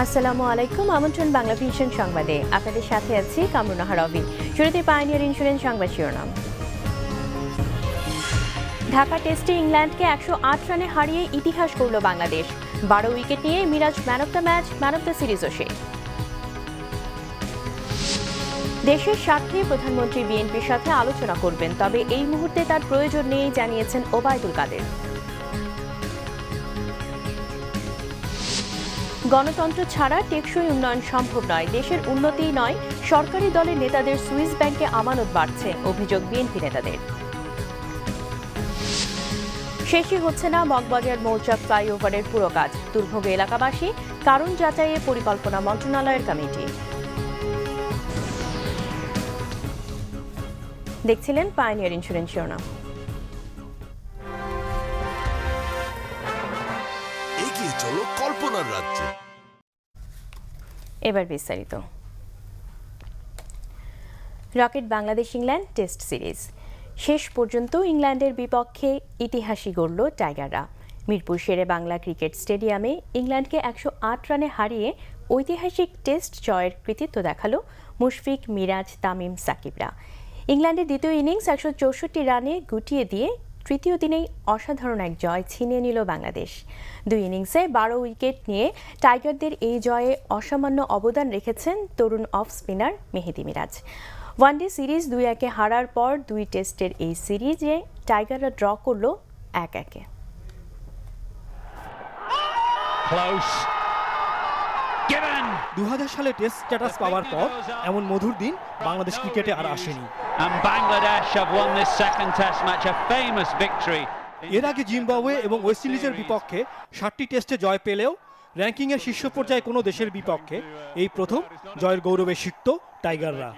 আসসালামু আলাইকুম। আমন্ত্রণ বাংলা ভিশন সংবাদে। আপনাদের সাথে আছি কামরুনাহা রবি। শুরুতে পাইওনিয়ার ইন্স্যুরেন্স সংবাদ শিরোনাম। ঢাকা টেস্টে ইংল্যান্ডকে 108 রানে হারিয়ে ইতিহাস গড়ল বাংলাদেশ। 12 উইকেট নিয়ে Miraz man of the match, man of the সিরিজও সে। দেশের স্বার্থে প্রধানমন্ত্রী বিএনপির সাথে আলোচনা করবেন, তবে এই মুহূর্তে তার প্রয়োজন নেই জানিয়েছেন ওবায়দুল কাদের। গণতন্ত্র ছাড়া টেকসই উন্নয়ন সম্ভব নয়, দেশের উন্নতিই নয়, সরকারি দলের নেতাদের সুইস ব্যাংকে আমানত বাড়ছে, অভিযোগ বিএনপি নেতাদের। শেষই হচ্ছে না মগবাজার মৌচাক ফ্লাইওভারের পুরো কাজ, দুর্ভোগে এলাকাবাসী, কারণ যাচাইয়ে পরিকল্পনা মন্ত্রণালয়ের কমিটি। দেখছিলেন পাইওনিয়ার ইন্স্যুরেন্স শিরোনাম। এগিয়ে চলো কল্পনার রাজ্যে। এবার বিস্তারিত। Rocket Bangladesh England test series শেষ পর্যন্ত ইংল্যান্ডের বিপক্ষে ইতিহাসই গড়ল টাইগাররা। মিরপুর শেরে বাংলা ক্রিকেট স্টেডিয়ামে ইংল্যান্ডকে 108 রানে হারিয়ে ঐতিহাসিক টেস্ট জয়ের কৃতিত্ব দেখালো মুশফিক, মিরাজ, তামিম, সাকিবরা। ইংল্যান্ডের দ্বিতীয় ইনিংস 164 রানে গুটিয়ে দিয়ে তৃতীয় দিনেই অসাধারণ এক জয় ছিনিয়ে নিল বাংলাদেশ। দুই ইনিংসে 12 উইকেট নিয়ে টাইগারদের এই জয়ে অসামান্য অবদান রেখেছেন তরুণ অফ স্পিনার মেহেদী মিরাজ। ওয়ানডে সিরিজ 2-1 হারার পর দুই টেস্টের এই সিরিজে টাইগাররা ড্র করল 1-1। 2000 সালে টেস্ট স্ট্যাটাস পাওয়ার পর এমন মধুর দিন বাংলাদেশ ক্রিকেটে আর আসেনি। এর আগে জিম্বাবুয়ে এবং ওয়েস্ট ইন্ডিজের বিপক্ষে 7টি টেস্টে জয় পেলেও র্যাঙ্কিংয়ের শীর্ষ পর্যায়ে কোনো দেশের বিপক্ষে এই প্রথম জয়ের গৌরবে সিক্ত টাইগাররা।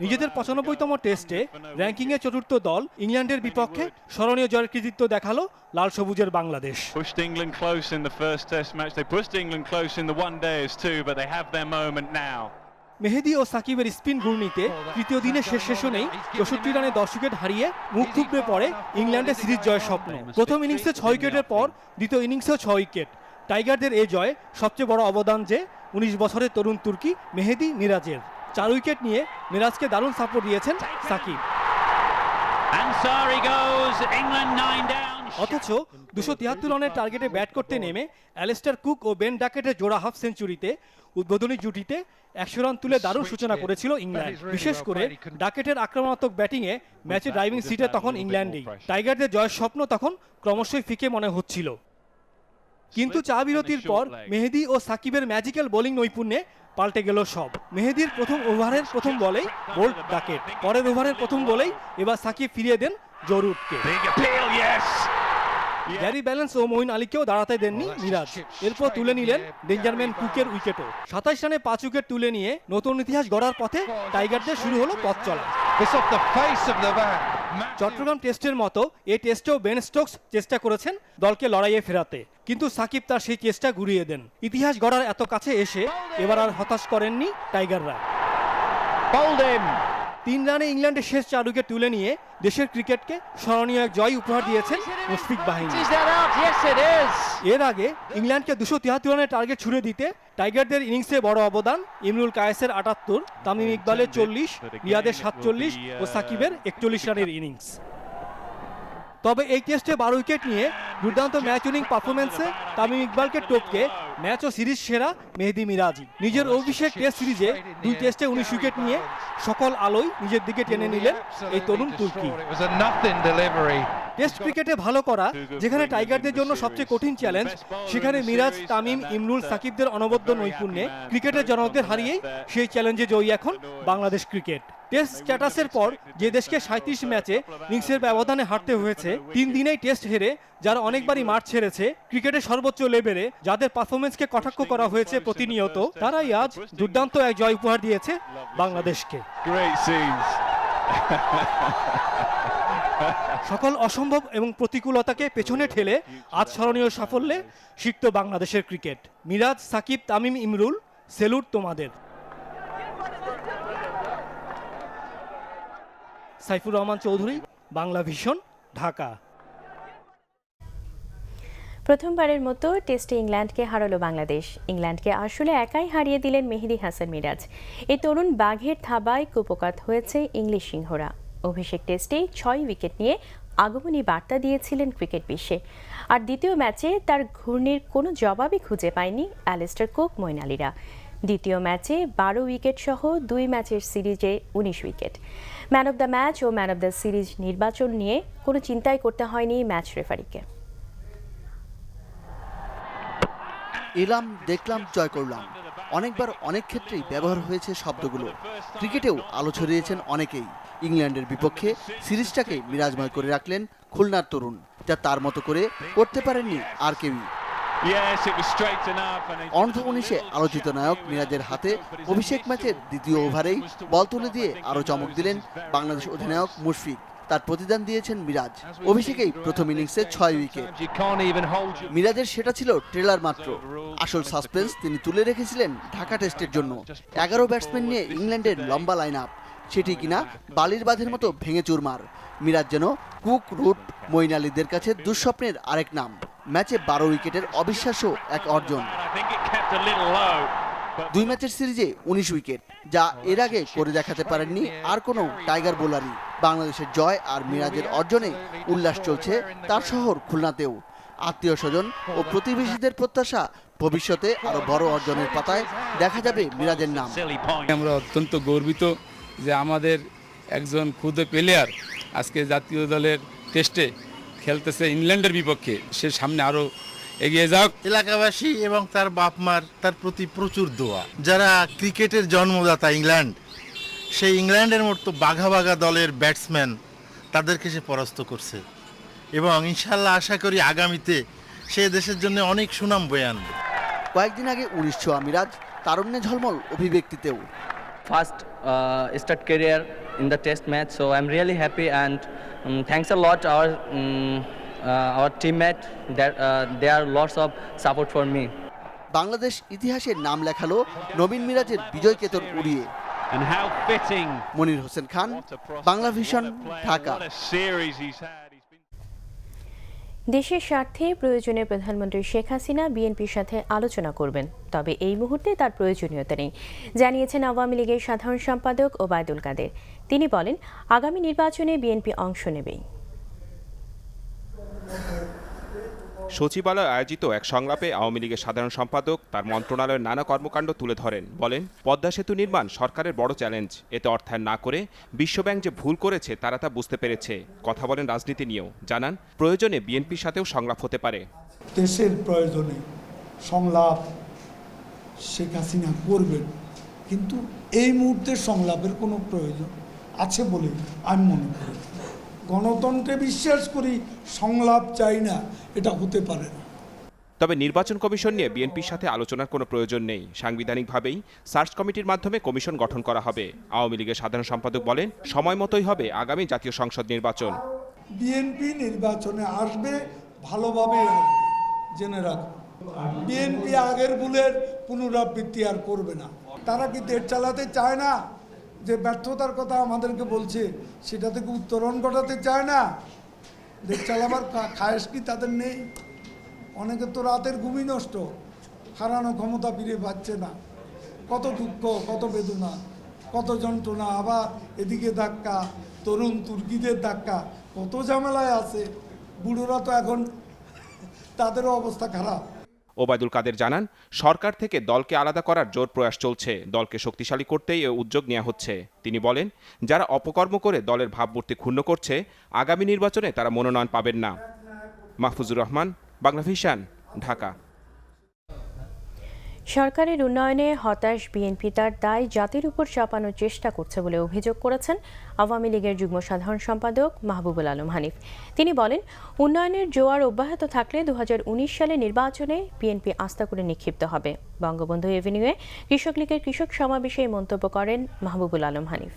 নিজেদের 95তম টেস্টে র্যাঙ্কিংয়ে চতুর্থ দল ইংল্যান্ডের বিপক্ষে স্মরণীয় জয়ের কৃতিত্ব দেখালো লাল সবুজের বাংলাদেশ। মেহেদী ও সাকিবের স্পিন ঘূর্ণিতে তৃতীয় দিনে শেষ সেশনেই 64 রানে 10 উইকেট হারিয়ে মুখ থুবড়ে পড়ে ইংল্যান্ডের সিরিজ জয়ের স্বপ্ন। প্রথম ইনিংসে 6 উইকেটের পর দ্বিতীয় ইনিংসেও 6 উইকেট। টাইগারদের এই জয়ে সবচেয়ে বড় অবদান যে 19 বছরের তরুণ তুর্কি মেহেদী মিরাজের। 4 উইকেট নিয়ে মিরাজকে দারুণ সাপোর্ট দিয়েছেন সাকিব। অথচ 273 রানের টার্গেটে ব্যাট করতে নেমে অ্যালিস্টার কুক ও বেন ডাকেটের জোড়া হাফ সেঞ্চুরিতে উদ্বোধনী জুটিতে 100 রান তুলে দারুণ সূচনা করেছিল ইংল্যান্ড। বিশেষ করে ডাকেটের আক্রমণাত্মক ব্যাটিংয়ে ম্যাচে ড্রাইভিং সিটে তখন ইংল্যান্ডেই। টাইগারদের জয়ের স্বপ্ন তখন ক্রমশই ফিকে মনে হচ্ছিল। কিন্তু চা বিরতির পর মেহেদী ও সাকিবের ম্যাজিক্যাল বোলিং নৈপুণ্যে পাল্টে গেল সব। মেহেদীর প্রথম ওভারের প্রথম বলেই বোল্ড ডাকেট, পরের ওভারের প্রথম বলেই এবার সাকিব ফিরিয়ে দেন জরুরকে। গ্যারি ব্যালেন্স ও মঈন আলীকেও দাঁড়াতে দেননি মিরাজ। এরপর তুলে নিলেন ডেঞ্জারম্যান কুকের উইকেটও। 27 রানে 5 উইকেট তুলে নিয়ে নতুন ইতিহাস গড়ার পথে টাইগারদের শুরু হলো পথ চলা। চট্টগ্রাম টেস্টের মতো এই টেস্টেও বেন স্টোকস চেষ্টা করেছেন দলকে লড়াইয়ে ফেরাতে, কিন্তু সাকিব তার সেই চেষ্টা ঘুরিয়ে দেন। ইতিহাস গড়ার এত কাছে এসে এবার আর হতাশ করেননি টাইগাররা। 3 রানে ইংল্যান্ডের শেষ 4 উইকেট তুলে নিয়ে দেশের ক্রিকেটকে স্মরণীয় এক জয় উপহার দিয়েছেন মুশফিক বাহিনী। এর আগে ইংল্যান্ডকে 273 রানের টার্গেট ছুড়ে দিতে টাইগারদের ইনিংসে বড় অবদান ইমরুল কায়েসের 78, তামিম ইকবালের 40, রিয়াদের 47 ও সাকিবের 41 রানের ইনিংস। তবে এই টেস্টে 12 উইকেট নিয়ে দুর্দান্ত ম্যাচ উইনিং পারফরম্যান্সে তামিম ইকবালকে টপকে ম্যাচ ও সিরিজ সেরা মেহেদী মিরাজই। নিজের অভিষেক টেস্ট সিরিজে 2 টেস্টে 19 উইকেট নিয়ে সকল আলোই নিজের দিকে টেনে নিলেন এই তরুণ তুর্কি। টেস্ট ক্রিকেটে ভালো করা যেখানে টাইগারদের জন্য সবচেয়ে কঠিন চ্যালেঞ্জ, সেখানে মিরাজ, তামিম, ইমরুল, সাকিবদের অনবদ্য নৈপুণ্যে ক্রিকেটের জনকদের হারিয়েই সেই চ্যালেঞ্জে জয়ী এখন বাংলাদেশ ক্রিকেট। টেস্ট স্ট্যাটাসের পর যে দেশকে 37 ম্যাচে ইনিংসের ব্যবধানে হারতে হয়েছে, 3 দিনেই টেস্ট হেরে যারা অনেকবারই মাঠ ছেড়েছে, ক্রিকেটের সর্বোচ্চ লেভেলে যাদের পারফরমেন্সকে কটাক্ষ করা হয়েছে প্রতিনিয়ত, তারাই আজ দুর্দান্ত এক জয় উপহার দিয়েছে বাংলাদেশকে। সকল অসম্ভব এবং প্রতিকূলতাকে পেছনে ঠেলে আজ স্মরণীয় সাফল্যে সিক্ত বাংলাদেশের ক্রিকেট। মিরাজ, সাকিব, তামিম, ইমরুল, সেলুট তোমাদের। সাইফুর রহমান চৌধুরী, বাংলা ভিশন, ঢাকা। প্রথমবারের মতো টেস্টে ইংল্যান্ডকে হারালো বাংলাদেশ। ইংল্যান্ডকে আসলে একাই হারিয়ে দিলেন মেহেদী হাসান মিরাজ। এই তরুণ বাঘের থাবায় কুপোকাত হয়েছে ইংলিশ সিংহরা। অভিষেক টেস্টেই 6 উইকেট নিয়ে আগমনী বার্তা দিয়েছিলেন ক্রিকেট বিশ্বে। আর দ্বিতীয় ম্যাচে তার ঘূর্ণির কোনো জবাবই খুঁজে পায়নি অ্যালিস্টার কুক মঈন আলীরা। দ্বিতীয় ম্যাচে 12 উইকেট সহ 2 ম্যাচের সিরিজে 19 wicket. Man of the match ও ম্যান অব দ্য সিরিজ নির্বাচন নিয়ে কোনো চিন্তাই করতে হয়নি ম্যাচ রেফারিকে। এলাম, দেখলাম, জয় করলাম, অনেকবার অনেক ক্ষেত্রেই ব্যবহার হয়েছে শব্দগুলো। ক্রিকেটেও আলো ছড়িয়েছেন অনেকেই। ইংল্যান্ডের বিপক্ষে সিরিজটাকে মিরাজময় করে রাখলেন খুলনার তরুণ, যা তার মতো করে করতে পারেননি আর কেউই। অর্ধ 19-এ আলোচিত নায়ক মিরাজের হাতে অভিষেক ম্যাচের দ্বিতীয় ওভারেই বল তুলে দিয়ে আরও চমক দিলেন বাংলাদেশ অধিনায়ক মুশফিক। তার প্রতিদান দিয়েছেন মিরাজ। অভিষেকেই প্রথম ইনিংসে 6 উইকেট। মিরাজের সেটা ছিল ট্রেলার মাত্র। আসল সাসপেন্স তিনি তুলে রেখেছিলেন ঢাকা টেস্টের জন্য। 11 ব্যাটসম্যান নিয়ে ইংল্যান্ডের লম্বা লাইন আপ, সেটি কিনা বালির বাঁধের মতো ভেঙে চুরমার। মিরাজ যেন কুক, রুট, মঈন আলীদের কাছে দুঃস্বপ্নের আরেক নাম। ম্যাচে 12 উইকেটের অবিশ্বাস্য এক অর্জন। 2 ম্যাচের সিরিজে 19 উইকেট, যা এর আগে করে দেখাতে পারেননি আর কোনো টাইগার বোলারই। বাংলাদেশের জয় আর মিরাজের অর্জনে উল্লাস চলছে তার শহর খুলনাতেও। আত্মীয় স্বজন ও প্রতিবেশীদের প্রত্যাশা, ভবিষ্যতে আরো বড় অর্জনের পাতায় দেখা যাবে মিরাজের নাম। আমরা অত্যন্ত গর্বিত যে আমাদের একজন ক্ষুদে প্লেয়ার আজকে জাতীয় দলের টেস্টে খেলতেছে ইংল্যান্ডের বিপক্ষে। সে সামনে আরো এগিয়ে যাক। এলাকাবাসী এবং তার বাপ মার তার প্রতি প্রচুর দোয়া। যারা ক্রিকেটের জন্মদাতা ইংল্যান্ড, সেই ইংল্যান্ডের মতো বাঘা বাঘা দলের ব্যাটসম্যান, তাদেরকে সে পরাস্ত করছে এবং ইনশাল্লাহ আশা করি আগামীতে সে দেশের জন্য অনেক সুনাম বয়ে আনবে। কয়েকদিন আগে 19 ছোঁয়া মিরাজ তারুণ্যে ঝলমল অভিব্যক্তিতেও। First start career in the test match, so I'm really happy and thanks a lot our teammate that there are lots of support for me. Bangladesh ইতিহাসের নাম লেখালো নবীন মিরাজের বিজয় কেতন উড়িয়ে। মনির হোসেন খান, বাংলা ভিশন, ঢাকা। দেশের স্বার্থে প্রয়োজনে প্রধানমন্ত্রী শেখ হাসিনা বিএনপির সাথে আলোচনা করবেন, তবে এই মুহূর্তে তার প্রয়োজনীয়তা নেই, জানিয়েছেন আওয়ামী লীগের সাধারণ সম্পাদক ওবায়দুল কাদের। তিনি বলেন, আগামী নির্বাচনে বিএনপি অংশ নেবেই। সচিবালয়ে আয়োজিত এক সংলাপে আওয়ামী লীগের সাধারণ সম্পাদক তার মন্ত্রণালয়ের নানা কর্মকাণ্ড তুলে ধরেন। বলেন, পদ্মা সেতু নির্মাণ সরকারের বড় চ্যালেঞ্জ। এতে অর্থায়ন না করে বিশ্বব্যাংক যে ভুল করেছে তারা তা বুঝতে পেরেছে। কথা বলেন রাজনীতি নিয়েও, জানান প্রয়োজনে বিএনপির সাথেও সংলাপ হতে পারে। দেশের প্রয়োজনে সংলাপ শেখ হাসিনা করবেন, কিন্তু এই মুহূর্তে সংলাপের কোনো প্রয়োজন আছে বলে আমি মনে করি। গণতন্ত্রে বিশ্বাস করি, সংলাপ চাই না, এটা হতে পারে না। তবে নির্বাচন কমিশন নিয়ে বিএনপির সাথে আলোচনার কোনো প্রয়োজন নেই। সাংবিধানিকভাবেই সার্চ কমিটির মাধ্যমে কমিশন গঠন করা হবে। আওয়ামী লীগের সাধারণ সম্পাদক বলেন, সময় মতোই হবে আগামী জাতীয় সংসদ নির্বাচন। বিএনপি নির্বাচনে আসবে, ভালোভাবে আসবে, জেনে রাখুন। বিএনপি আগের ভুলের পুনরাবৃত্তি আর করবে না। তারা কি দেশ চালাতে চায় না? যে ব্যর্থতার কথা আমাদেরকে বলছে, সেটা থেকে উত্তরণ ঘটাতে চায় না? দেশ চালাবার খায়েশ কি তাদের নেই? অনেকে তো রাতের ঘুমই নষ্ট, হারানো ক্ষমতা ফিরে পাচ্ছে না। কত দুঃখ, কত বেদনা, কত যন্ত্রণা। আবার এদিকে ধাক্কা, তরুণ তুর্কিদের ধাক্কা, কত ঝামেলায় আছে। বুড়োরা তো এখন তাদেরও অবস্থা খারাপ। ওবায়দুল কাদের জানান, সরকার থেকে দলকে আলাদা করার জোর প্রয়াস চলছে। দলকে শক্তিশালী করতেই এ উদ্যোগ নেওয়া হচ্ছে। তিনি বলেন, যারা অপকর্ম করে দলের ভাবমূর্তি ক্ষুণ্ণ করছে, আগামী নির্বাচনে তারা মনোনয়ন পাবেন না। মাহফুজুর রহমান, বাংলা ভিশন, ঢাকা। সরকারের উন্নয়নে হতাশ বিএনপি তার দায় জাতির উপর চাপানোর চেষ্টা করছে বলে অভিযোগ করেছেন আওয়ামী লীগের যুগ্ম সাধারণ সম্পাদক মাহবুবুল আলম হানিফ। তিনি বলেন, উন্নয়নের জোয়ার অব্যাহত থাকলে 2019 সালে নির্বাচনে বিএনপি আস্থা করে নিক্ষিপ্ত হবে। বঙ্গবন্ধু এভিনিউয়ে কৃষক লীগের কৃষক সমাবেশে মন্তব্য করেন মাহবুবুল আলম হানিফ।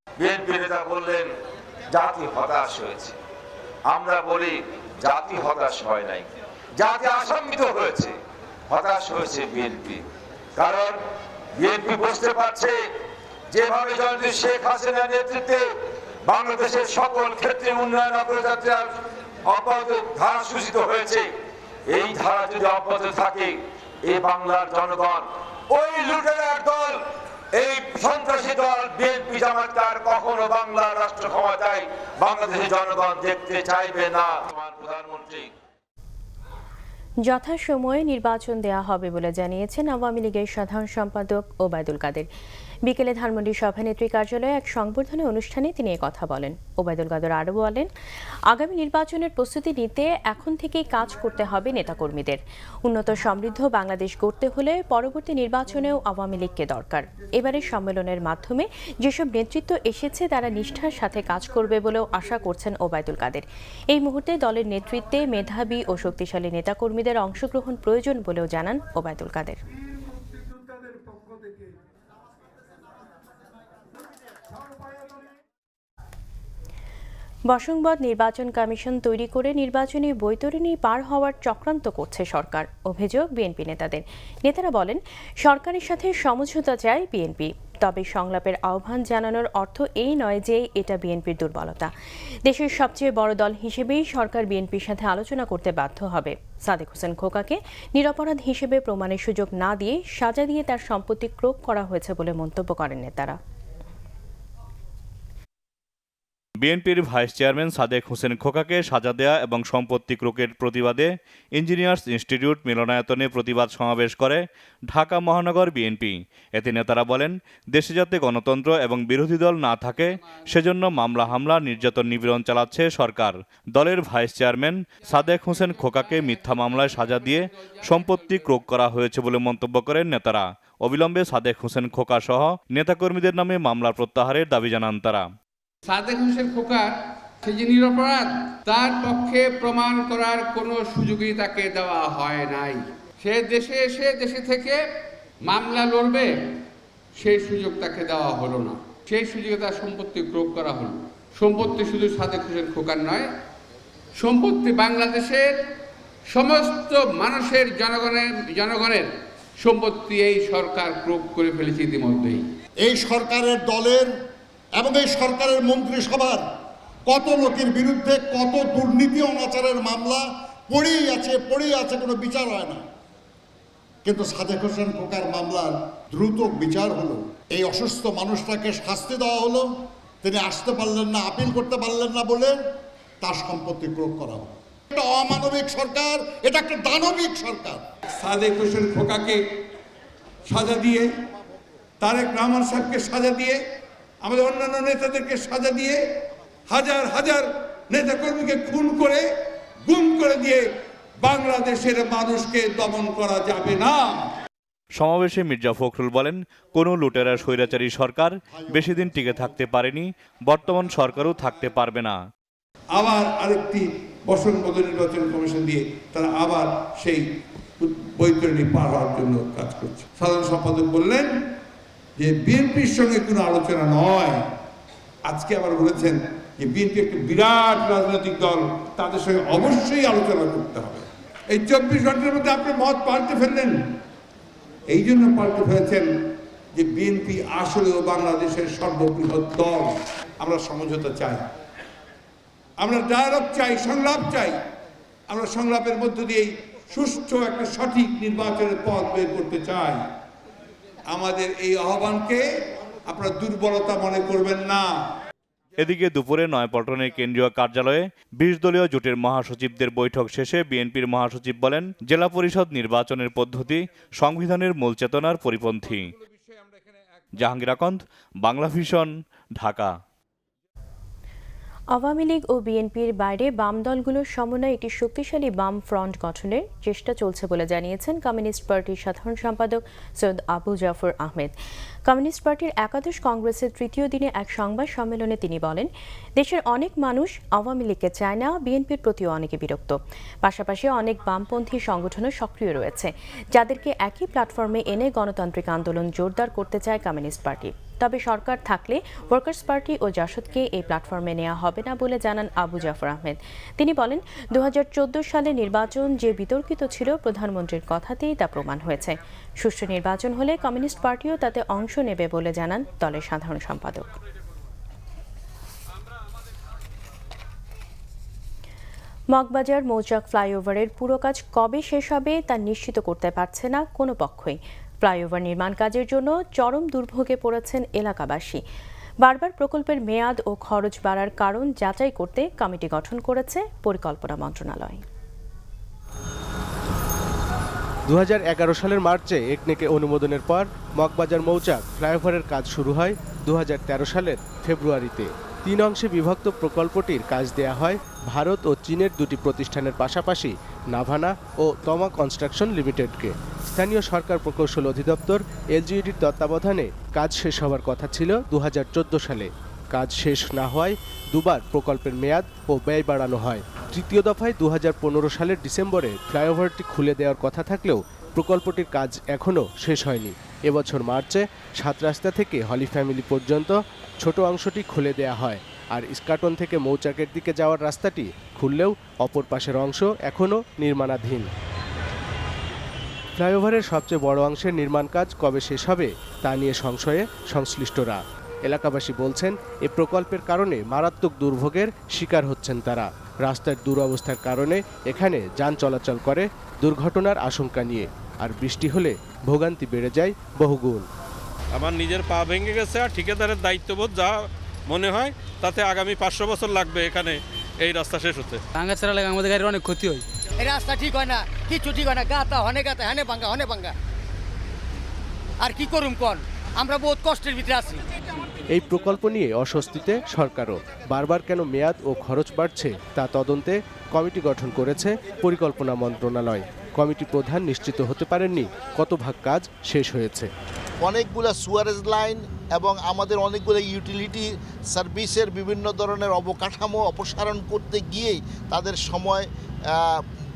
বিএনপি নেতা বললেন, জাতি হতাশ হয়েছে। আমরা বলি, জাতি হতাশ হয় নাই, জাতি আশঙ্কিত হয়েছে। হতাশ হয়েছে বিএনপি, কারণ বিএনপি বুঝতে পারছে যেভাবে জননেত্রী শেখ হাসিনার নেতৃত্বে বাংলাদেশের সকল ক্ষেত্রে উন্নয়ন অগ্রযাত্রার অব্যাহত ধারা সূচিত হয়েছে। এই ধারা যদি অব্যাহত থাকে, এই বাংলার জনগণ ওই লুটেরার দল, এই সন্ত্রাসী দল বিএনপি জামাতকে আর কখনো বাংলার রাষ্ট্র ক্ষমতায় বাংলাদেশের জনগণ দেখতে চাইবে না। তোমার প্রধানমন্ত্রী যথাসময়ে নির্বাচন দেয়া হবে বলে জানিয়েছেন আওয়ামী লীগের সাধারণ সম্পাদক ওবায়দুল কাদের। বিকেলে ধানমন্ডি সভানেত্রী কার্যালয়ে এক সংবর্ধনা অনুষ্ঠানে তিনি কথা বলেন। ওবায়দুল কাদের আরও বলেন, আগামী নির্বাচনের প্রস্তুতি নিতে এখন থেকেই কাজ করতে হবে নেতাকর্মীদের। উন্নত সমৃদ্ধ বাংলাদেশ গড়তে হলে পরবর্তী নির্বাচনেও আওয়ামী লীগকে দরকার। এবারের সম্মেলনের মাধ্যমে যেসব নেতৃত্ব এসেছে তারা নিষ্ঠার সাথে কাজ করবে বলেও আশা করছেন ওবায়দুল কাদের। এই মুহূর্তে দলের নেতৃত্বে মেধাবী ও শক্তিশালী নেতাকর্মীদের অংশগ্রহণ প্রয়োজন বলেও জানান ওবায়দুল কাদের। বশংবদ নির্বাচন কমিশন তৈরি করে নির্বাচনী বৈতরণী পার হওয়ার চক্রান্ত করছে সরকার, অভিযোগ বিএনপি নেতাদের। নেতারা বলেন, সরকারের সাথে সমঝোতা চায় বিএনপি, তবে সংলাপের আহ্বান জানানোর অর্থ এই নয় যে এটা বিএনপির দুর্বলতা। দেশের সবচেয়ে বড় দল হিসেবেই সরকার বিএনপির সাথে আলোচনা করতে বাধ্য হবে। সাদেক হোসেন খোকাকে নিরপরাধ হিসেবে প্রমাণের সুযোগ না দিয়ে সাজা দিয়ে তার সম্পত্তি ক্রোক করা হয়েছে বলে মন্তব্য করেন নেতারা। বিএনপির ভাইস চেয়ারম্যান সাদেক হোসেন খোকাকে সাজা দেয়া এবং সম্পত্তি ক্রোকের প্রতিবাদে ইঞ্জিনিয়ার্স ইনস্টিটিউট মিলনায়তনে প্রতিবাদ সমাবেশ করে ঢাকা মহানগর বিএনপি। এতে নেতারা বলেন, দেশে যাতে গণতন্ত্র এবং বিরোধী দল না থাকে সেজন্য মামলা হামলা নির্যাতন নিপীড়ন চালাচ্ছে সরকার। দলের ভাইস চেয়ারম্যান সাদেক হোসেন খোকাকে মিথ্যা মামলায় সাজা দিয়ে সম্পত্তি ক্রোক করা হয়েছে বলে মন্তব্য করেন নেতারা। অবিলম্বে সাদেক হোসেন খোকা সহ নেতাকর্মীদের নামে মামলা প্রত্যাহারের দাবি জানান তারা। সাদেক হোসেন খোকা সে যে নিরপরাধ তার পক্ষে প্রমাণ করার কোনো সুযোগই তাকে দেওয়া হয় নাই। সে দেশে এসে দেশে থেকে মামলা লড়বে, সেই সুযোগ তাকে দেওয়া হলো না। সেই সুযোগে তার সম্পত্তি ক্রোক করা হলো। সম্পত্তি শুধু সাদেক হোসেন খোকার নয়, সম্পত্তি বাংলাদেশের সমস্ত মানুষের জনগণের সম্পত্তি এই সরকার ক্রোক করে ফেলেছে ইতিমধ্যেই। এই সরকারের দলের এবং এই সরকারের মন্ত্রিসভার কত লোকের বিরুদ্ধে কত দুর্নীতি অনাচারের মামলা পড়েই আছে, কোনো বিচার হয় না। কিন্তু সাদেক হোসেন খোকার মামলার দ্রুত বিচার হলো, এই অসুস্থ মানুষটাকে শাস্তি দেওয়া হলো, তিনি আসতে পারলেন না, আপিল করতে পারলেন না বলে তার সম্পত্তি ক্রোক করা হলো। এটা অমানবিক সরকার, এটা একটা দানবিক সরকার। সাদেক হোসেন খোকাকে সাজা দিয়ে, তারেক রহমান সাহেবকে সাজা দিয়ে, আমাদের অন্যান্য নেতাদেরকে সাজা দিয়ে, হাজার হাজার নেতাকর্মীকে খুন করে গুম করে দিয়ে বাংলাদেশের মানুষকে দমন করা যাবে না। সমাবেশে মির্জা ফখরুল বলেন, কোনো লুটেরা স্বৈরাচারী সরকার বেশি দিন টিকে থাকতে পারেনি, বর্তমান সরকারও থাকতে পারবে না। আবার আরেকটি বশংবদ নির্বাচন কমিশন দিয়ে তারা আবার সেই বৈতরণী পার হওয়ার জন্য কাজ করছে। সাধারণ সম্পাদক বললেন যে বিএনপির সঙ্গে কোনো আলোচনা নয়। আজকে আবার বলেছেন যে বিএনপি একটা বিরাট রাজনৈতিক দল, তাদের সঙ্গে অবশ্যই আলোচনা করতে হবে। এই 24 ঘন্টার মধ্যে আপনি মত পাল্টে ফেললেন। এই জন্য পাল্টে ফেলেছেন যে বিএনপি আসলেও বাংলাদেশের সর্ববৃহৎ দল। আমরা সমঝোতা চাই, আমরা ডায়ালগ চাই, সংলাপ চাই। আমরা সংলাপের মধ্য দিয়ে সুষ্ঠু একটা সঠিক নির্বাচনের পথ বের করতে চাই। আমাদের এই আহ্বানকে আপনারা দুর্বলতা মনে করবেন না। এদিকে দুপুরে নয়াপল্টনের কেন্দ্রীয় কার্যালয়ে 20 দলীয় জোটের মহাসচিবদের বৈঠক শেষে বিএনপির মহাসচিব বলেন, জেলা পরিষদ নির্বাচনের পদ্ধতি সংবিধানের মূল চেতনার পরিপন্থী। জাহাঙ্গীর আকন্দ, বাংলা ভিশন, ঢাকা। আওয়ামী লীগ ও বিএনপির বাইরে বাম দলগুলোর সমন্বয়ে একটি শক্তিশালী বাম ফ্রন্ট গঠনের চেষ্টা চলছে বলে জানিয়েছেন কমিউনিস্ট পার্টির সাধারণ সম্পাদক সৈয়দ আবু জাফর আহমেদ। কমিউনিস্ট পার্টির একাদশ কংগ্রেসের তৃতীয় দিনে এক সংবাদ সম্মেলনে তিনি বলেন, দেশের অনেক মানুষ আওয়ামী লীগকে চায় না, বিএনপির প্রতিও অনেকে বিরক্ত। পাশাপাশি অনেক বামপন্থী সংগঠনও সক্রিয় রয়েছে, যাদেরকে একই প্ল্যাটফর্মে এনে গণতান্ত্রিক আন্দোলন জোরদার করতে চায় কমিউনিস্ট পার্টি। তবে সরকার থাকলে ওয়ার্কার্স পার্টি ও জাসদকে এই প্ল্যাটফর্মে নেওয়া হবে না বলে জানান আবু জাফর আহমেদ। তিনি বলেন, 2014 সালে নির্বাচন যে বিতর্কিত ছিল, প্রধানমন্ত্রীর কথাতেই তা প্রমাণ হয়েছে। সুষ্ঠু নির্বাচন হলে কমিউনিস্ট পার্টিও তাতে অংশ নেবে বলে জানান দলের সাধারণ সম্পাদক। মগবাজার মৌচাক ফ্লাইওভারের পুরো কাজ কবে শেষ হবে তা নিশ্চিত করতে পারছে না কোনো পক্ষই। ফ্লাইওভার নির্মাণ কাজের জন্য চরম দুর্ভোগে পড়েছেন এলাকাবাসী। বারবার প্রকল্পের মেয়াদ ও খরচ বাড়ার কারণ যাচাই করতে কমিটি গঠন করেছে পরিকল্পনা মন্ত্রণালয়। 2011 সালের মার্চে একনেকে অনুমোদনের পর মগবাজার মৌচাক ফ্লাইওভারের কাজ শুরু হয় 2013 সালের ফেব্রুয়ারিতে। 3 অংশে বিভক্ত প্রকল্পটির কাজ দেয়া হয় ভারত ও চীনের দুটি প্রতিষ্ঠানের পাশাপাশি নাভানা ও তমা কনস্ট্রাকশন লিমিটেডকে। স্থানীয় সরকার প্রকৌশল অধিদপ্তর এলজিইডির তত্ত্বাবধানে কাজ শেষ হওয়ার কথা ছিল 2014 সালে। কাজ শেষ না হওয়ায় দুবার প্রকল্পের মেয়াদ ও ব্যয় বাড়ানো হয়। তৃতীয় দফায় 2015 সালের ডিসেম্বরে ফ্লাইওভারটি খুলে দেওয়ার কথা থাকলেও প্রকল্পটির কাজ এখনও শেষ হয়নি। এবছর মার্চে 7 রাস্তা থেকে হলি ফ্যামিলি পর্যন্ত ছোট অংশটি খুলে দেয়া হয়, আর ইস্কাটন থেকে মৌচাকের দিকে যাওয়ার রাস্তাটি খুললেও অপর পাশের অংশ এখনও নির্মাণাধীন। ফ্লাইওভারের সবচেয়ে বড় অংশের নির্মাণ কাজ কবে শেষ হবে তা নিয়ে সংশয়ে সংশ্লিষ্টরা। এলাকাবাসী বলছেন, এ প্রকল্পের কারণে মারাত্মক দুর্ভোগের শিকার হচ্ছেন তারা। রাস্তার দুরবস্থার কারণে এখানে যান চলাচল করে দুর্ঘটনার আশঙ্কা নিয়ে, আর বৃষ্টি হলে ভোগান্তি বেড়ে যায় বহুগুণ। আমার নিজের পা ভেঙে গেছে, আর ঠিকাদারের দায়িত্ববোধ যা মনে হয় তাতে আগামী 500 বছর লাগবে এখানে এই রাস্তা শেষ হতে। ভাঙা ছাড়া লাগে আমাদের গাড়ির অনেক ক্ষতি হয়। এই রাস্তা ঠিক হয় না, কিছু ঠিক হয় না, গাতা হনে ভাঙ্গা আর কি করুম কোন, আমরা বহুত কষ্টের ভিতরে আছি। এই প্রকল্প নিয়ে অস্বস্তিতে সরকারও। বারবার কেন মেয়াদ ও খরচ বাড়ছে তা তদন্তে কমিটি গঠন করেছে পরিকল্পনা মন্ত্রণালয়। কমিটি প্রধান নিশ্চিত হতে পারেননি কত ভাগ কাজ শেষ হয়েছে। অনেকগুলো সুয়ারেজ লাইন এবং আমাদের অনেকগুলো ইউটিলিটি সার্ভিসের বিভিন্ন ধরনের অবকাঠামো অপসারণ করতে গিয়েই তাদের সময়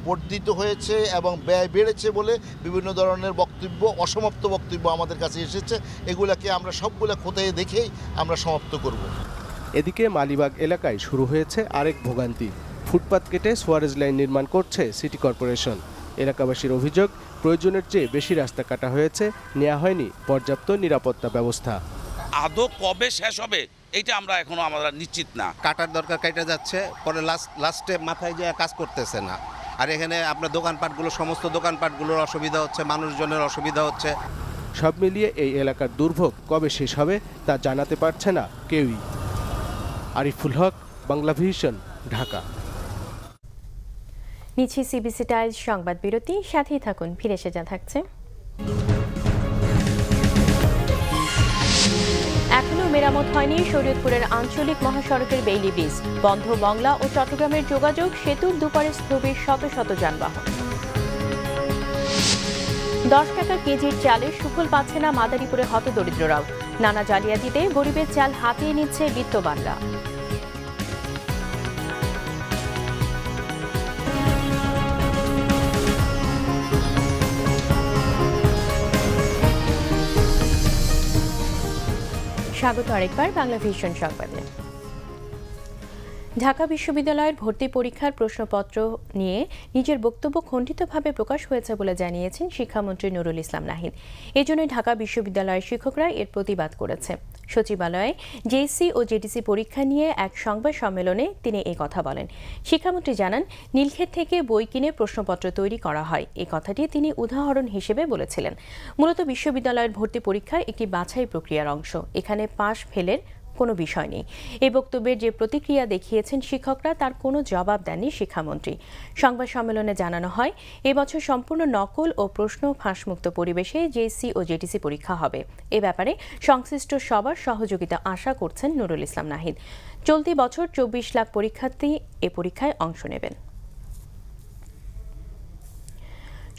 বর্ধিত হয়েছে এবং ব্যয় বেড়েছে বলে বিভিন্ন ধরনের বক্তব্য, অসমাপ্ত বক্তব্য আমাদের কাছে এসেছে। এগুলাকে আমরা সবগুলো খতিয়ে দেখেই আমরা সমাপ্ত করব। এদিকে মালিবাগ এলাকায় শুরু হয়েছে আরেক ভোগান্তি। ফুটপাত কেটে সুয়ারেজ লাইন নির্মাণ করছে সিটি কর্পোরেশন। এলাকাবাসীর অভিযোগ, প্রয়োজনের চেয়ে বেশি রাস্তা কাটা হয়েছে, নেওয়া হয়নি পর্যাপ্ত নিরাপত্তা ব্যবস্থা। আদৌ কবে শেষ হবে এইটা আমরা এখনো আমরা নিশ্চিত না। কাটার দরকার কাটা যাচ্ছে, পরে লাস্টে মাথায় যে কাজ করতেছে না। আর এখানে আপনার দোকানপাটগুলো, সমস্ত দোকানপাটগুলোর অসুবিধা হচ্ছে, মানুষজনের অসুবিধা হচ্ছে। সব মিলিয়ে এই এলাকার দুর্ভোগ কবে শেষ হবে তা জানাতে পারছে না কেউই। আরিফুল হক, বাংলা ভিশন, ঢাকা। নিচ্ছি সিবিসি টাইলস সংবাদ বিরতি, সাথেই থাকুন, ফিরে এসে যা থাকছে। এখনও মেরামত হয়নি শরীয়তপুরের আঞ্চলিক মহাসড়কের বেইলি ব্রিজ। বন্ধ মংলা ও চট্টগ্রামের যোগাযোগ, সেতুর দুপারে স্থবির শত শত যানবাহন। 10 টাকা কেজির চালের সুফল পাচ্ছে না মাদারীপুরে হতদরিদ্ররাও। নানা জালিয়াতিতে গরিবের চাল হাতিয়ে নিচ্ছে বিত্তবানরা। স্বাগত আরেকবার বাংলা ভিশন সংবাদে। ঢাকা বিশ্ববিদ্যালয়ের ভর্তি পরীক্ষার প্রশ্নপত্র নিয়ে নিজের বক্তব্য খণ্ডিতভাবে প্রকাশ হয়েছে বলে জানিয়েছেন শিক্ষামন্ত্রী নুরুল ইসলাম নাহিদ। এজন্যই ঢাকা বিশ্ববিদ্যালয়ের শিক্ষকরা এর প্রতিবাদ করেছে। সচিবালয়ে জেএসসি ও জেডিসি পরীক্ষা নিয়ে এক সংবাদ সম্মেলনে তিনি এই কথা বলেন। শিক্ষামন্ত্রী জানান, নীলক্ষেত থেকে বই কিনে প্রশ্নপত্র তৈরি করা হয়, এই কথাটি তিনি উদাহরণ হিসেবে বলেছিলেন। মূলত বিশ্ববিদ্যালয়ের ভর্তি পরীক্ষা একটি বাছাই প্রক্রিয়ার অংশ, এখানে পাশ ফেলের কোনো বিষয় নেই। এই বক্তব্যের যে প্রতিক্রিয়া দেখিয়েছেন শিক্ষকরা, তার কোনো জবাব দেননি শিক্ষামন্ত্রী। সংবাদ সম্মেলনে জানানো হয়, এবছর সম্পূর্ণ নকল ও প্রশ্ন ফাঁসমুক্ত পরিবেশে জেএসসি ও জেটিসি পরীক্ষা হবে। এ ব্যাপারে সংশ্লিষ্ট সবার সহযোগিতা আশা করছেন নুরুল ইসলাম নাহিদ। চলতি বছর 24 লাখ পরীক্ষার্থী এ পরীক্ষায় অংশ নেবেন।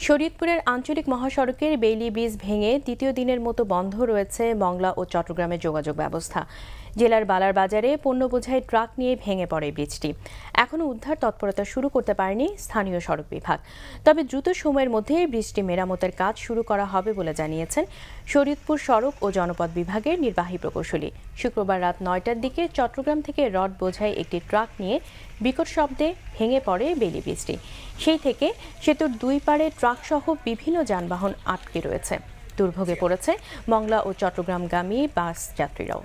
শরীয়তপুরের আঞ্চলিক মহাসড়কের বেইলি ব্রিজ ভেঙে দ্বিতীয় দিনের মতো বন্ধ রয়েছে মংলা ও চট্টগ্রামের যোগাযোগ ব্যবস্থা। জেলার বালার বাজারে পণ্য বোঝাই ট্রাক নিয়ে ভেঙে পড়ে ব্রিজটি। এখনও উদ্ধার তৎপরতা শুরু করতে পারেনি স্থানীয় সড়ক বিভাগ। তবে দ্রুত সময়ের মধ্যে ব্রিজটি মেরামতের কাজ শুরু করা হবে বলে জানিয়েছেন শরীয়তপুর সড়ক ও জনপথ বিভাগের নির্বাহী প্রকৌশলী। শুক্রবার রাত 9টার দিকে চট্টগ্রাম থেকে রড বোঝাই একটি ট্রাক নিয়ে বিকট শব্দে ভেঙে পড়ে বেইলি ব্রিজটি। সেই থেকে সেতুর দুই পাড়ে ট্রাকসহ বিভিন্ন যানবাহন আটকে রয়েছে। দুর্ভোগে পড়েছে মংলা ও চট্টগ্রামগামী বাস যাত্রীরাও।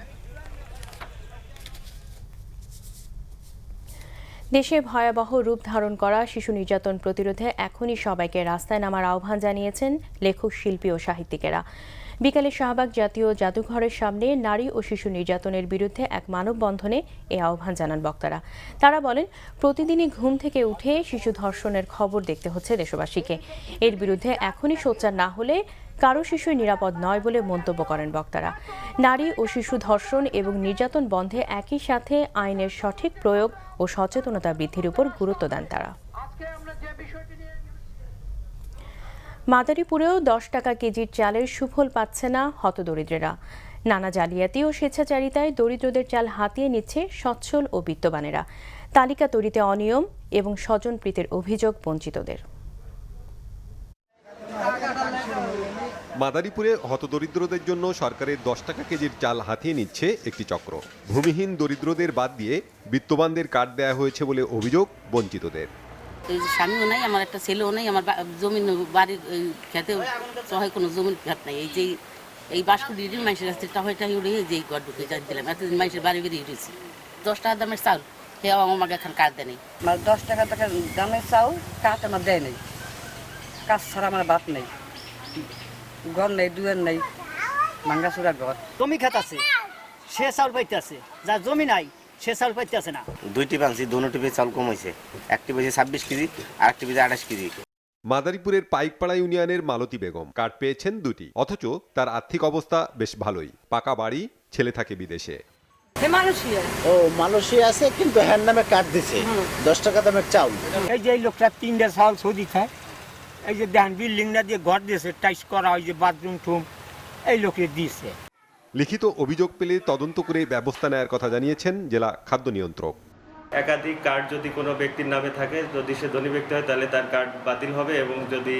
দেশে ভয়াবহ রূপ ধারণ করা শিশু নির্যাতন প্রতিরোধে এখনই সবাইকে রাস্তায় নামার আহ্বান জানিয়েছেন লেখক, শিল্পী ও সাহিত্যিকেরা। বিকালে শাহবাগ জাতীয় জাদুঘরের সামনে নারী ও শিশু নির্যাতনের বিরুদ্ধে এক মানববন্ধনে এই আহ্বান জানান বক্তারা। তারা বলেন, প্রতিদিনই ঘুম থেকে উঠে শিশু ধর্ষণের খবর দেখতে হচ্ছে দেশবাসীকে। এর বিরুদ্ধে এখনই সোচ্চার না হলে কারো শিশুই নিরাপদ নয় বলে মন্তব্য করেন বক্তারা। নারী ও শিশু ধর্ষণ এবং নির্যাতন বন্ধে একই সাথে আইনের সঠিক প্রয়োগ ও সচেতনতা বৃদ্ধির উপর গুরুত্ব দেন তারা। মাদারীপুরেও 10 টাকা কেজির চালের সুফল পাচ্ছে না হতদরিদ্রেরা। নানা জালিয়াতি ও স্বেচ্ছাচারিতায় দরিদ্রদের চাল হাতিয়ে নিচ্ছে সচ্ছল ও বিত্তবানেরা। তালিকা তৈরিতে অনিয়ম এবং স্বজনপ্রীতির অভিযোগ বঞ্চিতদের। মাদারীপুরে হতদরিদ্রদের জন্য সরকারের 10 টাকা কেজির চাল হাতিয়ে নিচ্ছে একটি চক্র। ভূমিহীন দরিদ্রদের বাদ দিয়ে বিত্তবানদের কার্ড দেওয়া হয়েছে বলে অভিযোগ বঞ্চিতদের। স্বামীও নাই, আমার একটা ছেলেও নাই, আমার জমিন বাড়ির খেতে সহায় কোনো জমির ঘাট নাই। এই যে এই বাসকুটি মাইসের কাছে টাকাটাই উড়ে যে ঘর ঢুকে যাই দিলাম, এতদিন মাইসের বাড়ি বেরিয়ে উঠেছি। 10 টাকা দামের চাল সেও আমাকে এখন কার্ড দেয় নেই। 10 টাকা দামের চাউল কাঠ আমার দেয় নেই। কাজ ছাড়া আমার বাদ নেই, ঘর নেই, দুয়ার নেই, ভাঙ্গাচুরা ঘর। জমি খাত আছে, সে চাউল পাইতে আছে, যার জমি নাই সে চাউল পাইতে আছে না। 2টি ভাঙছি, 2 টিপে চাউল কম হয়েছে। একটি পেয়েছে 26 কেজি আর একটি পেয়েছে 28 কেজি। মাদারীপুরের পাইকপাড়া ইউনিয়নের মালতী বেগম কার্ড পেয়েছেন 2টি, অথচ তার আর্থিক অবস্থা বেশ ভালোই। পাকা বাড়ি, ছেলে থাকে বিদেশে। ও মালয়েশিয়া আছে, কিন্তু হ্যান্ড নামে কার্ড দিছে 10 টাকা দামের চাউল। এই যে এই লোকটা 3টা চাউল সৌদি খায়, এই যে দেখেন বিল্ডিং না দিয়ে ঘর দিয়েছে, টাইস করা, ওই যে বাথরুম টুম এই লোকে দিয়েছে। লিখিত অভিযোগ পেলে তদন্ত করে ব্যবস্থা নেওয়ার কথা জানিয়েছেন জেলা খাদ্য নিয়ন্ত্রক। একাধিক কার্ড যদি কোনো ব্যক্তির নামে থাকে, যদি সে ধনী ব্যক্তি হয় তাহলে তার কার্ড বাতিল হবে, এবং যদি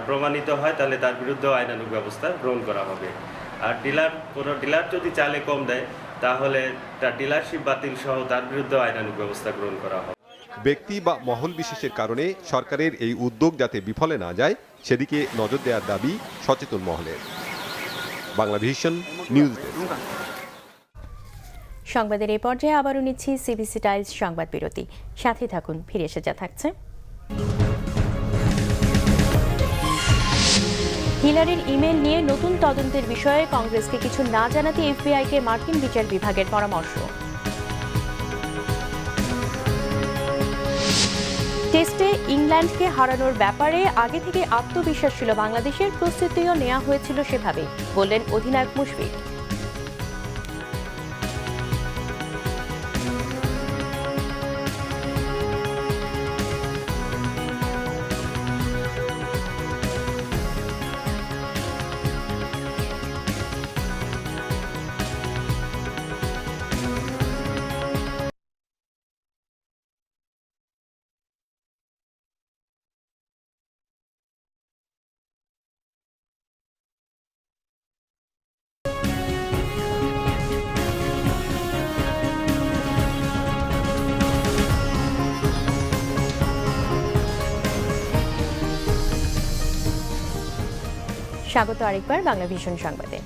প্রমাণিত হয় তাহলে তার বিরুদ্ধে আইনানুগ ব্যবস্থা গ্রহণ করা হবে। আর কোনো ডিলার যদি চালে কম দেয় তাহলে তার ডিলারশিপ বাতিল সহ তার বিরুদ্ধে আইনানুগ ব্যবস্থা গ্রহণ করা হবে। ব্যক্তি বা মহল বিশেষের কারণে সরকারের এই উদ্যোগ যাতে বিফলে না যায় সেদিকে নজর দেওয়ার দাবি সচেতন মহলের। Banglavision news desk. সংবাদের এই পর্যায়ে আবারও নিচ্ছি সিবিসি টাইলস সংবাদ বিরতি। সাথে থাকুন, ফিরে এসে যা থাকছে। হিলারির ইমেল নিয়ে নতুন তদন্তের বিষয়ে কংগ্রেসকে কিছু না জানাতে এফবিআইকে মার্কিন বিচার বিভাগের পরামর্শ। টেস্টে ইংল্যান্ডকে হারানোর ব্যাপারে আগে থেকে আত্মবিশ্বাস ছিল বাংলাদেশের, প্রস্তুতিও নেওয়া হয়েছিল সেভাবে, বললেন অধিনায়ক মুশফিক। স্বাগত আরেকবার বাংলাভিশন সংবাদে।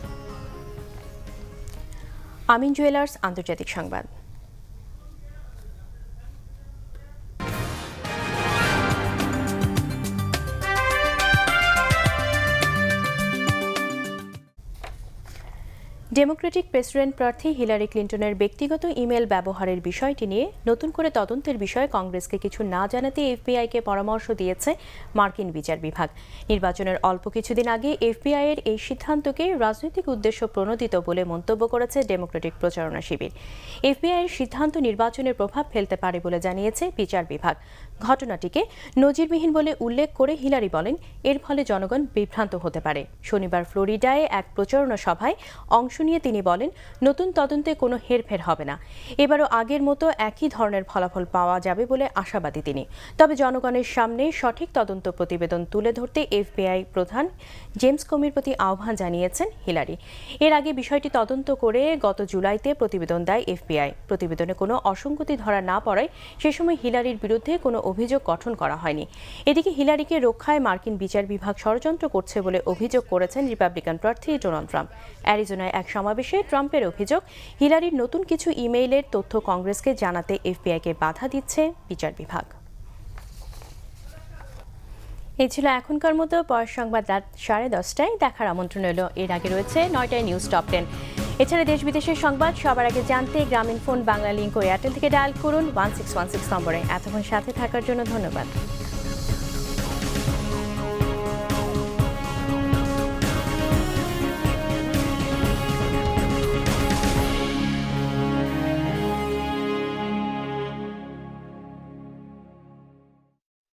আমিন জুয়েলার্স আন্তর্জাতিক সংবাদ। ডেমোক্রেটিক প্রেসিডেন্ট প্রার্থী হিলারি ক্লিন্টনের ব্যক্তিগত ইমেল ব্যবহারের বিষয়টি নিয়ে নতুন করে তদন্তের বিষয়ে কংগ্রেসকে কিছু না জানাতে এফবিআইকে পরামর্শ দিয়েছে মার্কিন বিচার বিভাগ। নির্বাচনের অল্প কিছুদিন আগে এফবিআই এর এই সিদ্ধান্তকে রাজনৈতিক উদ্দেশ্য প্রণোদিত বলে মন্তব্য করেছে ডেমোক্রেটিক প্রচারণা শিবির। এফবিআই এর সিদ্ধান্ত নির্বাচনের প্রভাব ফেলতে পারে বলে জানিয়েছে বিচার বিভাগ। ঘটনাটিকে নজিরবিহীন বলে উল্লেখ করে হিলারি বলেন, এর ফলে জনগণ বিভ্রান্ত হতে পারে। শনিবার ফ্লোরিডায় এক প্রচারণা সভায় অংশ নিয়ে তিনি বলেন, নতুন তদন্তে কোনো হেরফের হবে না, এবারও আগের মতো একই ধরনের ফলাফল পাওয়া যাবে বলে আশাবাদী তিনি। তবে জনগণের সামনে সঠিক তদন্ত প্রতিবেদন তুলে ধরতে এফবিআই প্রধান জেমস কমির প্রতি আহ্বান জানিয়েছেন হিলারি। এর আগে বিষয়টি তদন্ত করে গত জুলাইতে প্রতিবেদন দেয় এফবিআই। প্রতিবেদনে কোনো অসঙ্গতি ধরা না পড়ায় সে সময় হিলারির বিরুদ্ধে কোনো অভিযোগ গঠন করা হয়নি। এদিকে হিলারিকে রক্ষায় মার্কিন বিচার বিভাগ ষড়যন্ত্র করছে বলে অভিযোগ করেছেন রিপাবলিকান প্রার্থী ডোনাল্ড ট্রাম্প। অ্যারিজোনায় এক সমাবেশে ট্রাম্পের অভিযোগ, হিলারির নতুন কিছু ইমেইলের তথ্য কংগ্রেসকে জানাতে এফবিআইকে বাধা দিচ্ছে বিচার বিভাগ। এই ছিল এখনকার মতো। পরের সংবাদ রাত 10:30টায় দেখার আমন্ত্রণ এলো। এর আগে রয়েছে 9টায় নিউজ টপ 10। এছাড়া দেশ বিদেশের সংবাদ সবার আগে জানতে গ্রামীণ ফোন, বাংলা লিংক ও এয়ারটেল থেকে ডায়াল করুন 1616 নম্বরে। এতক্ষণ সাথে থাকার জন্য ধন্যবাদ।